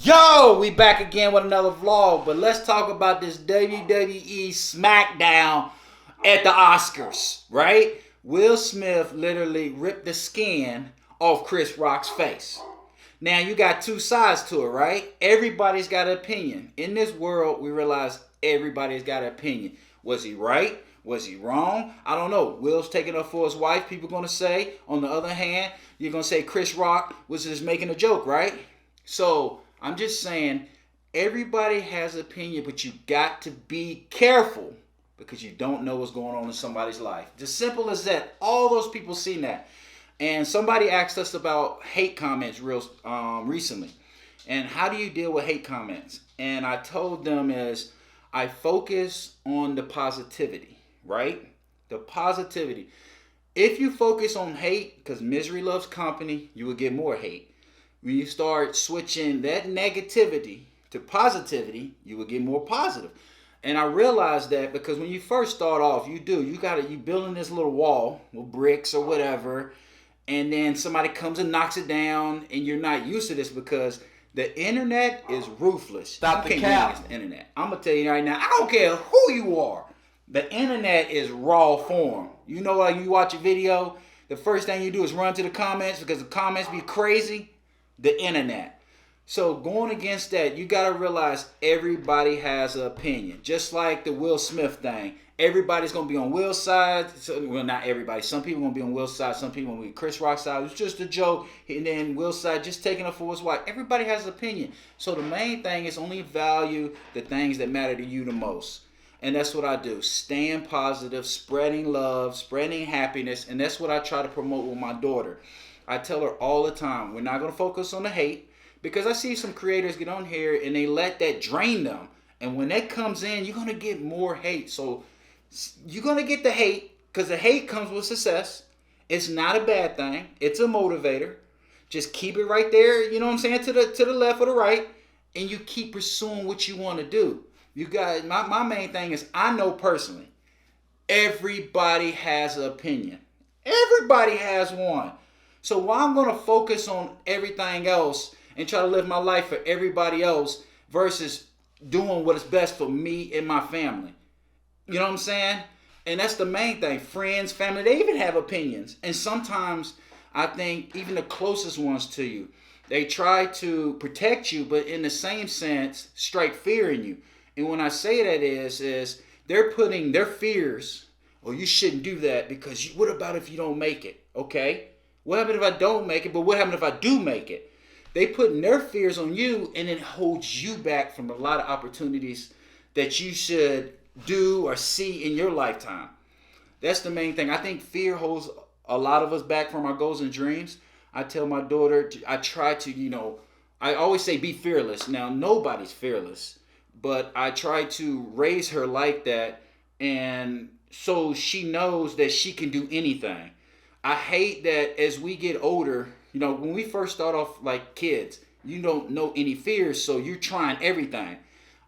Yo, we back again with another vlog, but let's talk about this WWE SmackDown at the Oscars, right? Will Smith literally ripped the skin off Chris Rock's face. Now, you got two sides to it, right? Everybody's got an opinion. In this world, we realize everybody's got an opinion. Was he right? Was he wrong? I don't know. Will's taking up for his wife, people going to say. On the other hand, you're going to say Chris Rock was just making a joke, right? So, I'm just saying, everybody has an opinion, but you got to be careful because you don't know what's going on in somebody's life. Just simple as that. All those people seen that. And somebody asked us about hate comments recently. And how do you deal with hate comments? And I told them is I focus on the positivity, right? The positivity. If you focus on hate, because misery loves company, you will get more hate. When you start switching that negativity to positivity, you will get more positive. And I realized that because when you first start off, you building this little wall with bricks or whatever, and then somebody comes and knocks it down, and you're not used to this because the internet is ruthless. Stop the cap. The internet. I'm gonna tell you right now, I don't care who you are. The internet is raw form. You know, like you watch a video, the first thing you do is run to the comments because the comments be crazy. The internet. So going against that, you got to realize everybody has an opinion. Just like the Will Smith thing. Everybody's going to be on Will's side. Well, not everybody. Some people going to be on Will's side. Some people going to be Chris Rock's side. It's just a joke. And then Will's side just taking up for his wife. Everybody has an opinion. So the main thing is only value the things that matter to you the most. And that's what I do. Staying positive, spreading love, spreading happiness. And that's what I try to promote with my daughter. I tell her all the time, we're not going to focus on the hate because I see some creators get on here and they let that drain them. And when that comes in, you're going to get more hate. So you're going to get the hate because the hate comes with success. It's not a bad thing. It's a motivator. Just keep it right there, you know what I'm saying, to the left or the right, and you keep pursuing what you want to do. You guys, my main thing is I know personally, everybody has an opinion. Everybody has one. So why I'm going to focus on everything else and try to live my life for everybody else versus doing what is best for me and my family. You know what I'm saying? And that's the main thing. Friends, family, they even have opinions. And sometimes I think even the closest ones to you, they try to protect you, but in the same sense, strike fear in you. And when I say that is they're putting their fears, oh, you shouldn't do that because what about if you don't make it? Okay? What happened if I don't make it? But what happened if I do make it? They putting their fears on you and it holds you back from a lot of opportunities that you should do or see in your lifetime. That's the main thing. I think fear holds a lot of us back from our goals and dreams. I tell my daughter, I try to, I always say be fearless. Now, nobody's fearless, but I try to raise her like that and so she knows that she can do anything. I hate that as we get older, when we first start off like kids, you don't know any fears, so you're trying everything.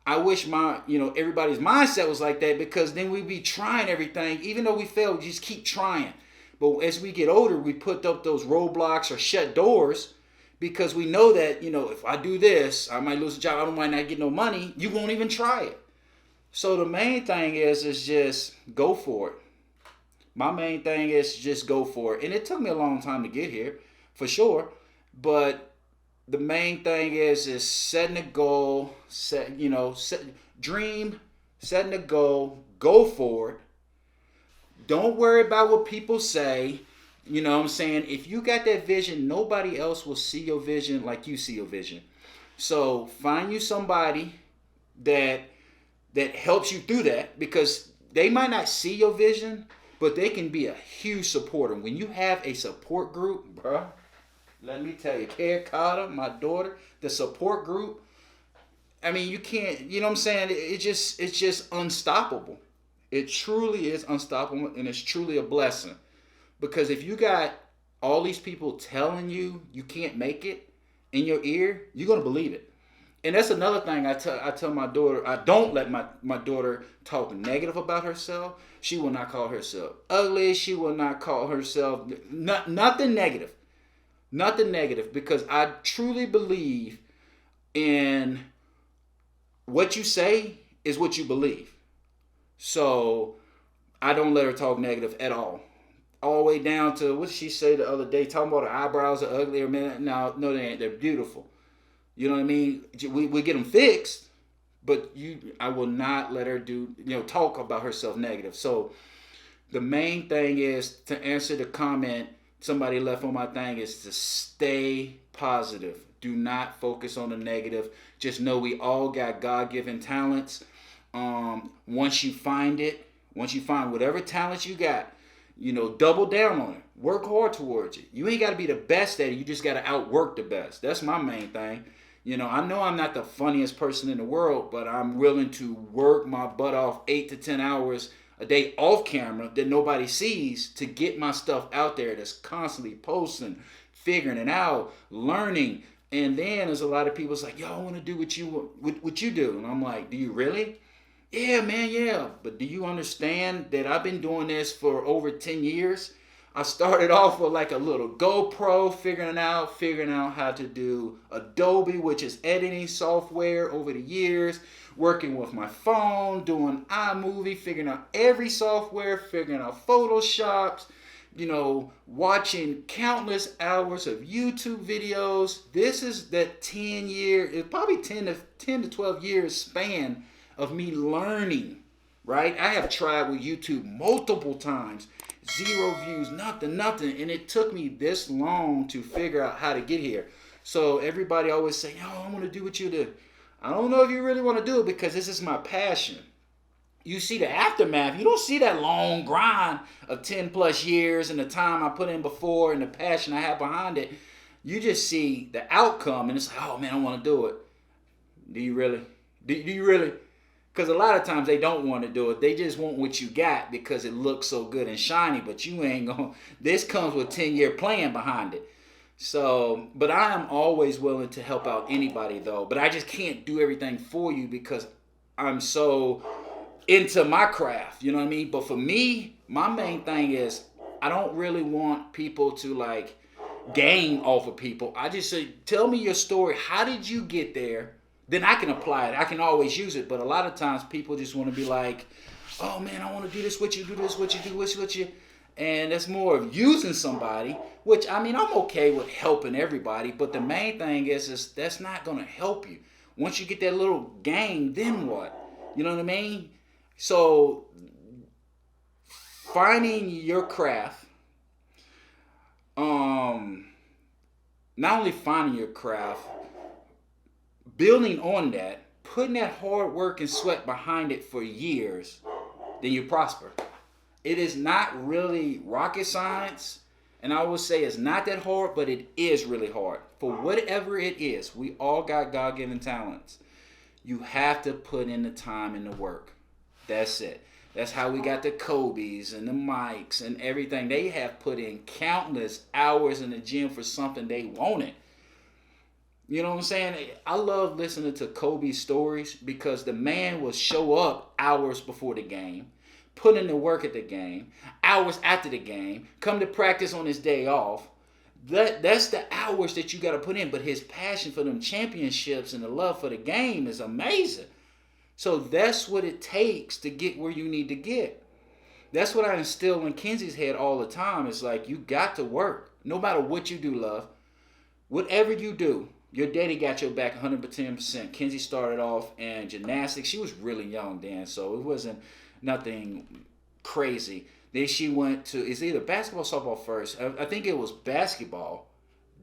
I wish everybody's mindset was like that because then we'd be trying everything. Even though we fail, we just keep trying. But as we get older, we put up those roadblocks or shut doors because we know that, if I do this, I might lose a job, I might not get no money. You won't even try it. So the main thing is just go for it. My main thing is just go for it. And it took me a long time to get here, for sure. But the main thing is setting a goal, dream, setting a goal, go for it. Don't worry about what people say. You know what I'm saying? If you got that vision, nobody else will see your vision like you see your vision. So find you somebody that helps you through that because they might not see your vision, but they can be a huge supporter. When you have a support group, bro, let me tell you, Kara Carter, my daughter, the support group, I mean, you can't, you know what I'm saying? It's just unstoppable. It truly is unstoppable, and it's truly a blessing. Because if you got all these people telling you you can't make it in your ear, you're going to believe it. And that's another thing I tell my daughter. I don't let my daughter talk negative about herself. She will not call herself ugly. She will not call herself nothing negative. Nothing negative because I truly believe And what you say is what you believe. So I don't let her talk negative at all. All the way down to what did she say the other day? Talking about her eyebrows are ugly or man. No, they ain't. They're beautiful. You know what I mean? We get them fixed, but I will not let her talk about herself negative. So the main thing is to answer the comment somebody left on my thing is to stay positive. Do not focus on the negative. Just know we all got God-given talents. Once you find it, once you find whatever talent you got, double down on it. Work hard towards it. You ain't got to be the best at it. You just got to outwork the best. That's my main thing. I know I'm not the funniest person in the world, but I'm willing to work my butt off 8 to 10 hours a day off camera that nobody sees to get my stuff out there that's constantly posting, figuring it out, learning. And then there's a lot of people that's like, yo, I want to do what you do. And I'm like, do you really? Yeah, man, yeah. But do you understand that I've been doing this for over 10 years? I started off with like a little GoPro, figuring out how to do Adobe, which is editing software over the years, working with my phone, doing iMovie, figuring out every software, figuring out Photoshops, watching countless hours of YouTube videos. This is that 10-year, it's probably 10 to 12 years span of me learning, right? I have tried with YouTube multiple times. 0 views, nothing. And it took me this long to figure out how to get here. So everybody always say, yo, I want to do what you do. I don't know if you really want to do it because this is my passion. You see the aftermath. You don't see that long grind of 10 plus years and the time I put in before and the passion I have behind it. You just see the outcome and it's like, oh man, I want to do it. Do you really? Do you really? Because a lot of times they don't want to do it. They just want what you got because it looks so good and shiny, but you ain't going to. This comes with 10-year plan behind it. So, but I am always willing to help out anybody though. But I just can't do everything for you because I'm so into my craft. You know what I mean? But for me, my main thing is I don't really want people to like gain off of people. I just say, tell me your story. How did you get there? Then I can apply it. I can always use it. But a lot of times people just want to be like, oh man, I want to do this, what you do this, what you do, what you. And that's more of using somebody, which I mean, I'm okay with helping everybody. But the main thing is that's not going to help you. Once you get that little gang, then what? You know what I mean? So finding your craft, not only finding your craft, building on that, putting that hard work and sweat behind it for years, then you prosper. It is not really rocket science, and I will say it's not that hard, but it is really hard. For whatever it is, we all got God-given talents. You have to put in the time and the work. That's it. That's how we got the Kobe's and the Mikes and everything. They have put in countless hours in the gym for something they wanted. You know what I'm saying? I love listening to Kobe's stories because the man will show up hours before the game, put in the work at the game, hours after the game, come to practice on his day off. That's the hours that you got to put in. But his passion for them championships and the love for the game is amazing. So that's what it takes to get where you need to get. That's what I instill in Kenzie's head all the time. It's like you got to work. No matter what you do, love. Whatever you do, your daddy got your back 110%. Kenzie started off in gymnastics. She was really young then, so it wasn't nothing crazy. Then she went to, it's either basketball or softball first. I think it was basketball.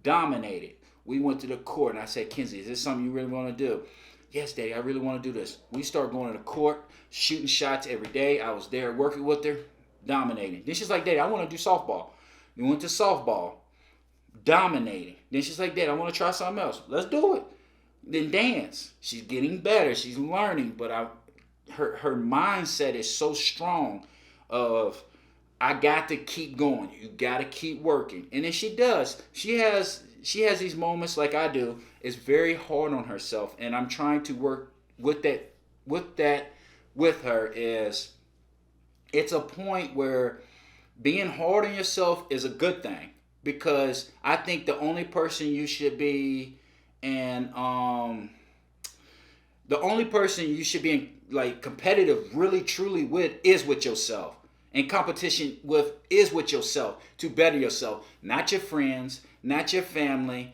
Dominated. We went to the court, and I said, Kenzie, is this something you really want to do? Yes, Daddy, I really want to do this. We started going to the court, shooting shots every day. I was there working with her, dominating. Then she's like, Daddy, I want to do softball. We went to softball. Dominating. Then she's like, Dad, I want to try something else. Let's do it. Then dance. She's getting better. She's learning. But her mindset is so strong of, I got to keep going. You got to keep working. And then she does. She has these moments like I do. It's very hard on herself. And I'm trying to work with her is it's a point where being hard on yourself is a good thing. Because I think the only person you should be in The only person you should be in, like competitive really truly with is with yourself. And competition with is with yourself to better yourself, not your friends, not your family,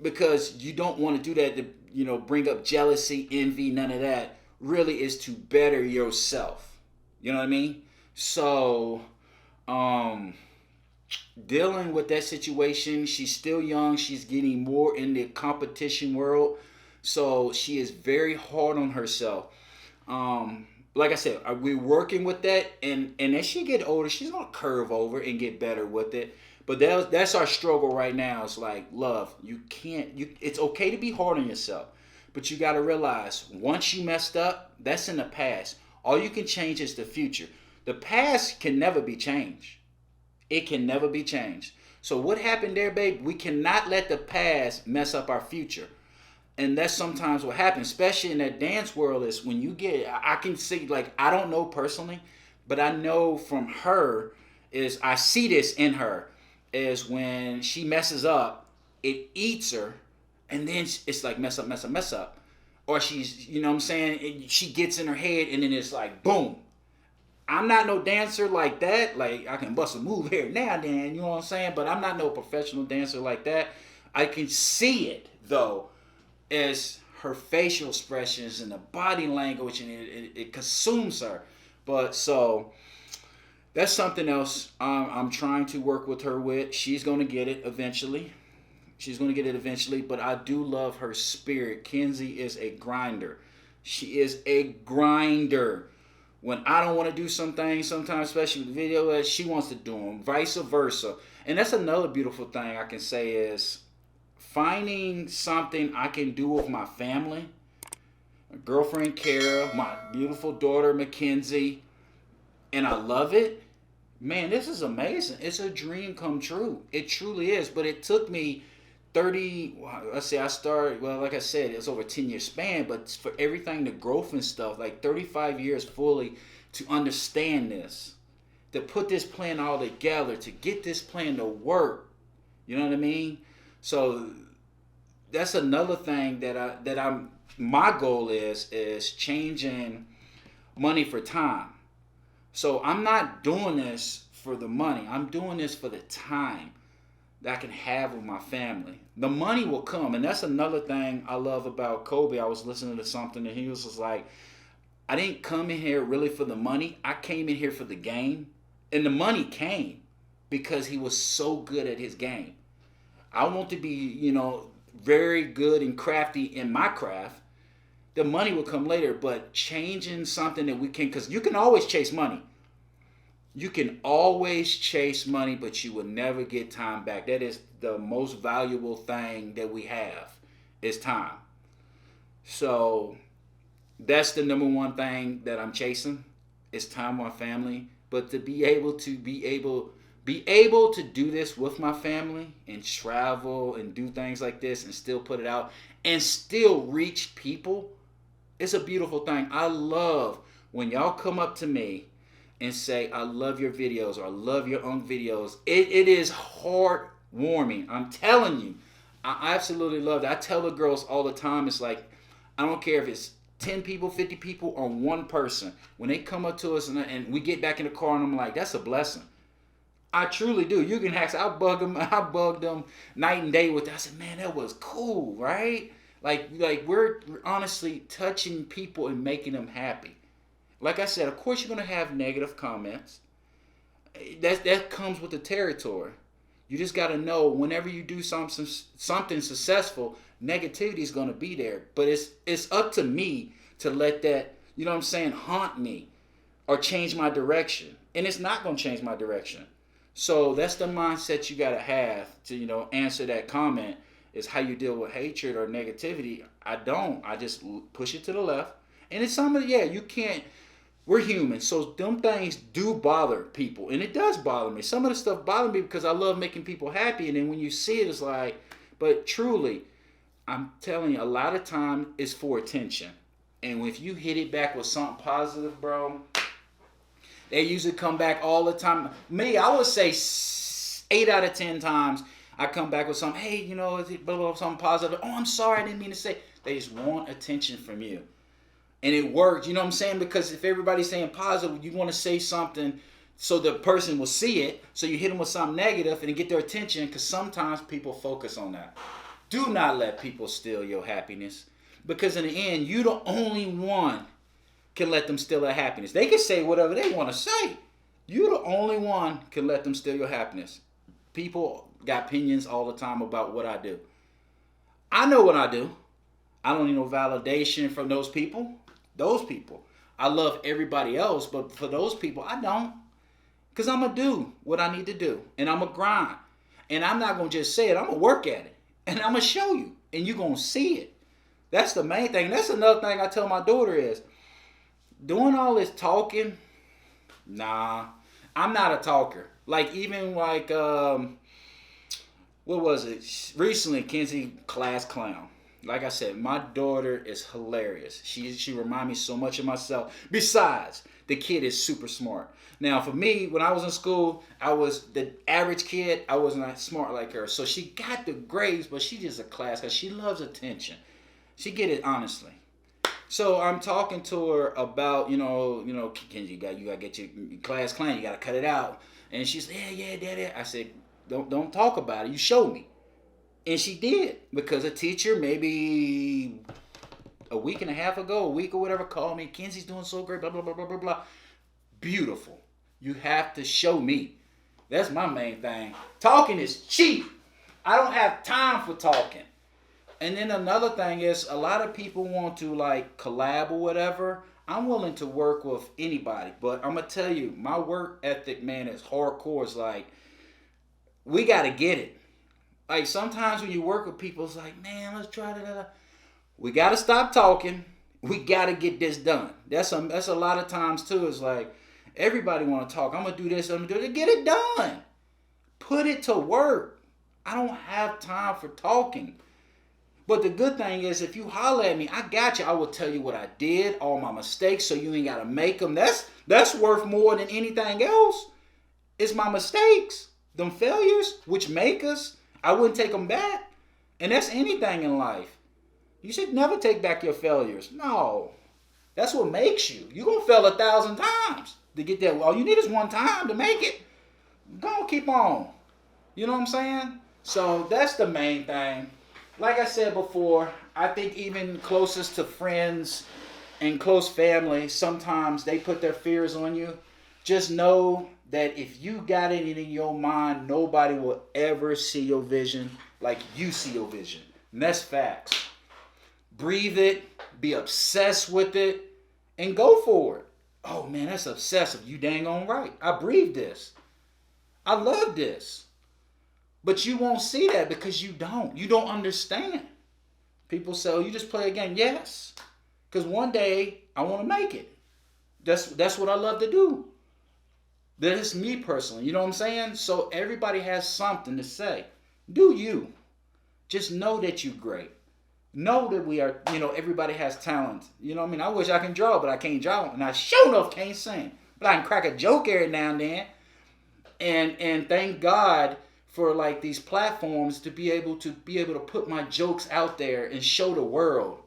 because you don't want to do that to, bring up jealousy, envy, none of that. Really is to better yourself. You know what I mean? So, um, dealing with that situation, she's still young. She's getting more in the competition world. So she is very hard on herself. Like I said, we're working with that, and as she get older, she's gonna curve over and get better with it. But that's our struggle right now. It's like, love, you can't. It's okay to be hard on yourself, but you got to realize once you messed up, that's in the past. All you can change is the future. The past can never be changed. It can never be changed. So what happened there, babe? We cannot let the past mess up our future. And that's sometimes what happens, especially in that dance world, is when you get, I can see, like, I don't know personally, but I know from her, is I see this in her, is when she messes up, it eats her, and then it's like mess up, mess up, mess up. Or she's, you know what I'm saying, she gets in her head, and then it's like, boom. I'm not no dancer like that. Like, I can bust a move here now, then, you know what I'm saying? But I'm not no professional dancer like that. I can see it, though, as her facial expressions and the body language, and it consumes her. But so that's something else I'm trying to work with her with. She's going to get it eventually. She's going to get it eventually. But I do love her spirit. Kenzie is a grinder. She is a grinder. When I don't want to do some things, sometimes, especially with video, she wants to do them. Vice versa. And that's another beautiful thing I can say is finding something I can do with my family. My girlfriend Kara, my beautiful daughter Mackenzie, and I love it. Man, this is amazing. It's a dream come true. It truly is. But it took me 30, let's say I started, well, like I said, it's over a 10-year span, but for everything, the growth and stuff, like 35 years fully to understand this, to put this plan all together, to get this plan to work. You know what I mean? So that's another thing my goal is changing money for time. So I'm not doing this for the money. I'm doing this for the time that I can have with my family. The money will come, and that's another thing I love about Kobe. I was listening to something, and he was just like, I didn't come in here really for the money. I came in here for the game, and the money came because he was so good at his game. I want to be, very good and crafty in my craft. The money will come later, but changing something that we can, because you can always chase money. You can always chase money, but you will never get time back. That is the most valuable thing that we have, is time. So that's the number one thing that I'm chasing, is time with my family. But to be able to do this with my family and travel and do things like this and still put it out and still reach people, it's a beautiful thing. I love when y'all come up to me and say, I love your videos, or I love your own videos. It is heartwarming. I'm telling you. I absolutely love it. I tell the girls all the time, it's like, I don't care if it's 10 people, 50 people, or one person. When they come up to us and we get back in the car, and I'm like, that's a blessing. I truly do. You can ask. I bugged them night and day with that. I said, man, that was cool, right? Like we're honestly touching people and making them happy. Like I said, of course you're gonna have negative comments. That comes with the territory. You just gotta know whenever you do something successful, negativity is gonna be there. But it's up to me to let that, you know what I'm saying, haunt me or change my direction. And it's not gonna change my direction. So that's the mindset you gotta have to, answer that comment, is how you deal with hatred or negativity. I don't. I just push it to the left. And it's something, you can't. We're human, so them things do bother people, and it does bother me. Some of the stuff bothers me because I love making people happy, and then when you see it, it's like, but truly, I'm telling you, a lot of time it's for attention. And if you hit it back with something positive, bro, they usually come back all the time. Me, I would say 8 out of 10 times I come back with something, hey, is it blah, blah, something positive. Oh, I'm sorry, I didn't mean to say. They just want attention from you. And it worked, you know what I'm saying? Because if everybody's saying positive, you want to say something so the person will see it. So you hit them with something negative and get their attention, because sometimes people focus on that. Do not let people steal your happiness, because in the end, you the only one can let them steal their happiness. They can say whatever they want to say. You the only one can let them steal your happiness. People got opinions all the time about what I do. I know what I do. I don't need no validation from those people. Those people. I love everybody else, but for those people, I don't. Because I'm going to do what I need to do. And I'm going to grind. And I'm not going to just say it. I'm going to work at it. And I'm going to show you. And you're going to see it. That's the main thing. That's another thing I tell my daughter is, doing all this talking, nah. I'm not a talker. Like, even like, what was it? Recently, Kenzie, class clown. Like I said, my daughter is hilarious. She reminds me so much of myself. Besides, the kid is super smart. Now, for me, when I was in school, I was the average kid. I wasn't smart like her. So she got the grades, but she just a class because she loves attention. She get it honestly. So I'm talking to her about, Kenzie, you gotta get your class clown. You gotta cut it out. And she's yeah, daddy. I said, don't talk about it. You show me. And she did, because a teacher maybe a week and a half ago, a week or whatever, called me. Kenzie's doing so great, blah, blah, blah, blah, blah, blah. Beautiful. You have to show me. That's my main thing. Talking is cheap. I don't have time for talking. And then another thing is, a lot of people want to like collab or whatever. I'm willing to work with anybody. But I'm going to tell you, my work ethic, man, is hardcore. It's like, we got to get it. Like, sometimes when you work with people, it's like, man, let's try that. We got to stop talking. We got to get this done. That's a lot of times, too. It's like, everybody want to talk. I'm going to do this. I'm going to do it. Get it done. Put it to work. I don't have time for talking. But the good thing is, if you holler at me, I got you. I will tell you what I did, all my mistakes, so you ain't got to make them. That's worth more than anything else. It's my mistakes. Them failures, which make us. I wouldn't take them back. And that's anything in life. You should never take back your failures. No. That's what makes you. You're going to fail 1,000 times to get there. All you need is one time to make it. Go keep on. You know what I'm saying? So that's the main thing. Like I said before, I think even closest to friends and close family, sometimes they put their fears on you. Just know that if you got it in your mind, nobody will ever see your vision like you see your vision. And that's facts. Breathe it, be obsessed with it, and go for it. Oh man, that's obsessive. You dang on right. I breathe this. I love this. But you won't see that because you don't. You don't understand. People say, oh, you just play a game. Yes. Because one day I want to make it. That's what I love to do. That's me personally. You know what I'm saying? So everybody has something to say. Do you. Just know that you're great. Know that we are, everybody has talent. You know what I mean? I wish I can draw, but I can't draw. And I sure enough can't sing. But I can crack a joke every now and then. And thank God for like these platforms to be able to put my jokes out there and show the world.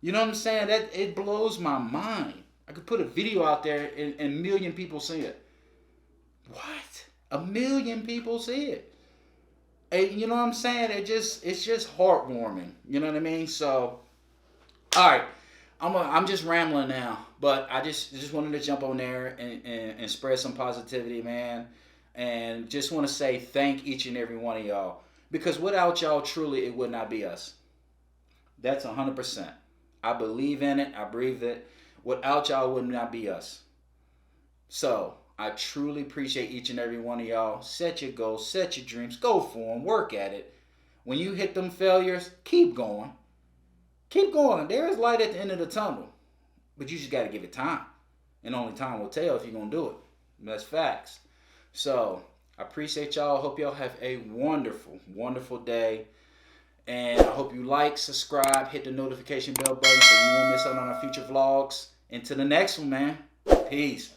You know what I'm saying? That it blows my mind. I could put a video out there and 1 million people see it. What? 1 million people see it. And you know what I'm saying? It's just heartwarming. You know what I mean? So, all right. I'm just rambling now, but I just wanted to jump on there and spread some positivity, man. And just want to say thank each and every one of y'all. Because without y'all, truly, it would not be us. That's 100%. I believe in it. I breathe it. Without y'all, it would not be us. So, I truly appreciate each and every one of y'all. Set your goals, set your dreams, go for them, work at it. When you hit them failures, keep going. Keep going. There is light at the end of the tunnel. But you just got to give it time. And only time will tell if you're going to do it. That's facts. So, I appreciate y'all. Hope y'all have a wonderful, wonderful day. And I hope you like, subscribe, hit the notification bell button so you won't miss out on our future vlogs. Until the next one, man. Peace.